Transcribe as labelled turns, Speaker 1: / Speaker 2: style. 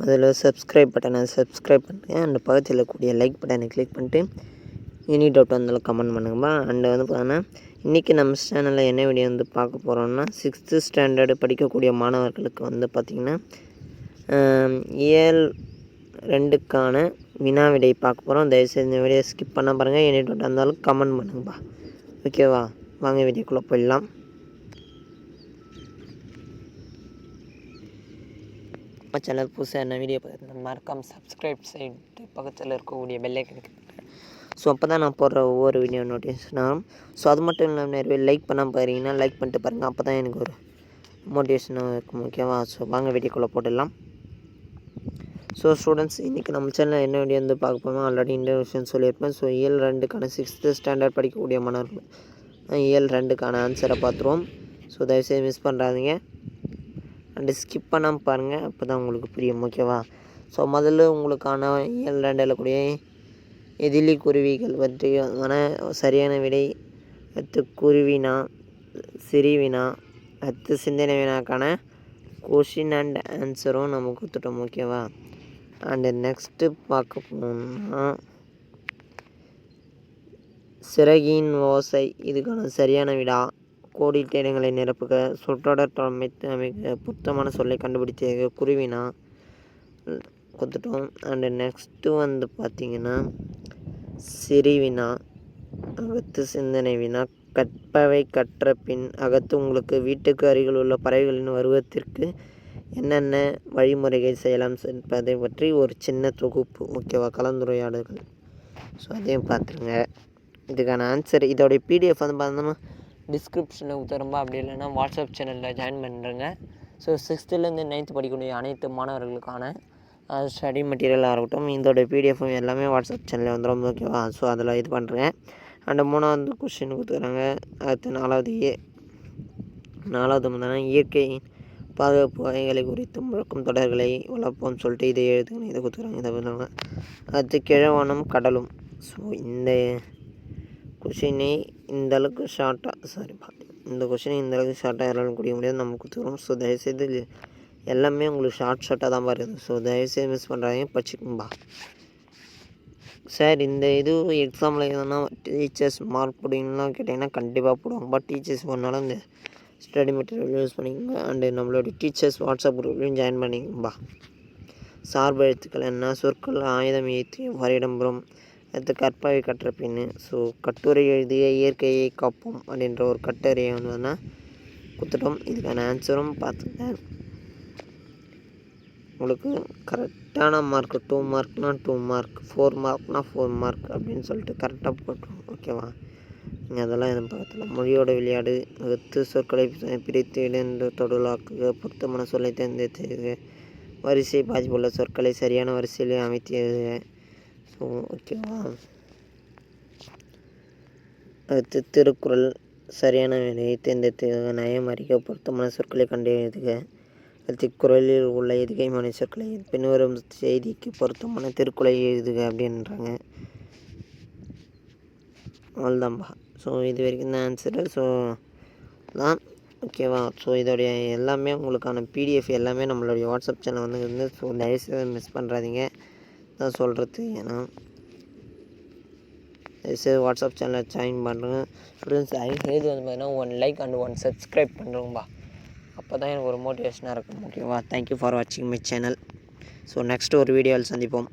Speaker 1: அதில் சப்ஸ்கிரைப் பட்டனை சப்ஸ்கிரைப் பண்ணுங்கள். அண்ட் பக்கத்தில் இருக்கக்கூடிய லைக் பட்டனை கிளிக் பண்ணிட்டு எனி டவுட் வந்தாலும் கமெண்ட் பண்ணுங்கப்பா. அண்டு வந்து பார்த்தீங்கன்னா இன்றைக்கி நம்ம சேனலில் என்ன வீடியோ வந்து பார்க்க போகிறோம்னா 6th ஸ்டாண்டர்டு படிக்கக்கூடிய மாணவர்களுக்கு வந்து பார்த்திங்கன்னா இயல் 2க்கான வினா விடை பார்க்க போகிறோம். தயவுசெய்து இந்த வீடியோ ஸ்கிப் பண்ண பாருங்கள். எனி டவுட் இருந்தாலும் கமெண்ட் பண்ணுங்கப்பா. ஓகேவா, வாங்க வீடியோக்குள்ளே போயிடலாம். நம்ம சேனல் புதுசாக என்ன வீடியோ பார்த்து மறக்காமல் சப்ஸ்கிரைப் செய்து பக்கத்தில் இருக்கக்கூடிய பெல்லைக்கனுக்கு. ஸோ அப்போ தான் நான் போடுற ஒவ்வொரு வீடியோ நோட்டிஃபிகேஷன் ஆகும். ஸோ அது மட்டும் இல்லாமல் நிறைய பேர் லைக் பண்ணாமல் பாருங்கன்னா லைக் பண்ணிட்டு பாருங்கள். அப்போ தான் எனக்கு ஒரு மோட்டிவேஷனாக இருக்கும். ஓகேவா, ஸோ வாங்க வீடியோக்குள்ளே போட்டுடலாம். ஸோ ஸ்டூடெண்ட்ஸ், இன்றைக்கி நம்ம சேனலில் என்ன வீடியோ வந்து பார்க்க போகிறோம் ஆல்ரெடி இன்ட்ரடக்ஷன் சொல்லியிருப்பேன். ஸோ இயல் 2க்கான 6th ஸ்டாண்டர்ட் படிக்கக்கூடிய மாணவர்கள் இயல் 2க்கான ஆன்சரை பார்த்துருவோம். ஸோ தயவுசெய்து மிஸ் பண்ணுறாதீங்க அண்டு ஸ்கிப் பண்ணாமல் பாருங்கள். அப்போ தான் உங்களுக்கு புரியும். ஓகேவா, ஸோ முதல்ல உங்களுக்கான இயல் 2ல் கூடிய எதிலி குருவிகள் பற்றியான சரியான விடை அடுத்து குருவினா சிறுவினா அடுத்து சிந்தனை வினாக்கான கொஷின் அண்ட் ஆன்சரும் நம்ம கொடுத்துட்டோம். ஓகேவா, அண்டு நெக்ஸ்ட்டு பார்க்க போனோம்னா சிறகின் ஓசை, இதுக்கான சரியான விடா கோடிட்ட இடங்களை நிரப்புக, சொற்றொடர் அமைக்க பொருத்தமான சொல்லை கண்டுபிடிச்ச குருவினா கொடுத்துட்டோம். அண்டு நெக்ஸ்ட்டு வந்து பார்த்திங்கன்னா சிறுவினா அகத்து சிந்தனை வினா கற்பவை கற்ற பின் அகத்து உங்களுக்கு வீட்டுக்கு அருகில் உள்ள பறவைகளின் வருவதற்கு என்னென்ன வழிமுறைகள் செய்யலாம் என்பதை பற்றி ஒரு சின்ன தொகுப்பு. ஓகேவா, கலந்துரையாடல்கள். ஸோ அதையும் பார்த்துருங்க. இதுக்கான ஆன்சர் இதோடைய பிடிஎஃப் வந்து பார்த்தோம்னா டிஸ்கிரிப்ஷனில் கொடுத்துரும்பா. அப்படி இல்லைன்னா வாட்ஸ்அப் சேனலில் ஜாயின் பண்ணுறேங்க. ஸோ 6th-லேருந்து 9th படிக்கக்கூடிய அனைத்து மாணவர்களுக்கான ஸ்டடி மெட்டீரியலாக இருக்கட்டும் இதோடைய பிடிஎஃப்பும் எல்லாமே வாட்ஸ்அப் சேனலில் வந்துடும். ஓகேவா, ஸோ அதில் இது பண்ணுறேன். அண்டு 3வது கொஸ்டின் கொடுத்துக்கிறாங்க. அடுத்து 4வது பார்த்தீங்கன்னா இயற்கை பாதுகாப்பு வகைகளை குறித்து முழக்கும் தொடர்களை வளர்ப்போம்னு சொல்லிட்டு இதை எழுதுங்க. இதை கொடுத்துக்கிறாங்க. இதை பண்ணுவாங்க. அடுத்து கிழவனும் கடலும். ஸோ இந்த கொஷினை இந்தளவுக்கு இந்த கொஷினை இந்தளவுக்கு ஷார்ட்டாக யாராலும் குடிக்க முடியாது, நம்ம கொடுத்துக்கிறோம். ஸோ தயவுசெய்து எல்லாமே உங்களுக்கு ஷார்ட்டாக தான் வருது. ஸோ தயவுசெய்து மிஸ் பண்ணுறாங்க, படிச்சுக்கும்பா. சார் இந்த இது எக்ஸாமில் எதுனா டீச்சர்ஸ் மார்க் போடுவீங்கலாம் கேட்டிங்கன்னா கண்டிப்பாக போடுவாங்க. பட் டீச்சர்ஸ் பண்ணாலும் இந்த ஸ்டடி மெட்டீரியல் யூஸ் பண்ணிக்கோங்க. அண்டு நம்மளோட டீச்சர்ஸ் வாட்ஸ்அப் குரூப்லையும் ஜாயின் பண்ணிக்கோம்பா. சார்பு எழுத்துக்கள் என்ன, சொற்கள் ஆயுதம் ஏற்றி எவ்வாறு இடம்பெறும், அடுத்து கற்பவை கற்ற பின்னு. ஸோ கட்டுரை எழுதிய இயற்கையை காப்போம் அப்படின்ற ஒரு கட்டுரையை வந்து கொடுத்துட்டோம். இதுக்கான ஆன்சரும் பார்த்துட்டேன். உங்களுக்கு கரெக்டான மார்க் 2 மார்க்னா 2 மார்க், 4 மார்க்னா 4 மார்க் அப்படின்னு சொல்லிட்டு கரெக்டாக போட்டுருவோம். ஓகேவா, நீங்கள் அதெல்லாம் எதுவும் பார்த்துல. மொழியோட விளையாடு அகத்து சொற்களை பிரித்து இணைந்து தொடலாக்குக, பொருத்தமான சொல்லை தேர்ந்தெடுத்துக, வரிசை பாதிப்புள்ள சொற்களை சரியான வரிசையிலே அமைத்தியதுக. ஸோ ஓகேவா, அடுத்து திருக்குறள் சரியான விடையை தேர்ந்தெடுத்துக, நயம் அறிக்க பொருத்தமான சொற்களை கண்டறிதுக, அடுத்து குறளில் உள்ள எதுகைமான சொற்களை பின்வரும் செய்திக்கு பொருத்தமான திருக்குறளை எழுதுக அப்படின்றாங்க. அவ்வளோதான்பா. ஸோ இது வரைக்கும் தான் ஆன்சரு. ஸோ தான் ஓகேவா. ஸோ இதோடைய எல்லாமே உங்களுக்கான பிடிஎஃப் எல்லாமே நம்மளுடைய வாட்ஸ்அப் சேனல் வந்து ஸோ தயவுசெய்து மிஸ் பண்ணுறாதீங்க தான் சொல்கிறது. ஏன்னா தயவுசெய்து வாட்ஸ்அப் சேனலில் ஜாயின் பண்ணுறேங்க. ஸ்டூடெண்ட்ஸ் தயவுசெய்து வந்து பார்த்தீங்கன்னா 1 லைக் அண்ட் 1 சப்ஸ்கிரைப் பண்ணுறோம்பா. அப்போ தான் எனக்கு ஒரு மோட்டிவேஷனாக இருக்கும். ஓகேவா, தேங்க்யூ ஃபார் வாட்சிங் மை சேனல். ஸோ நெக்ஸ்ட் ஒரு வீடியோவில் சந்திப்போம்.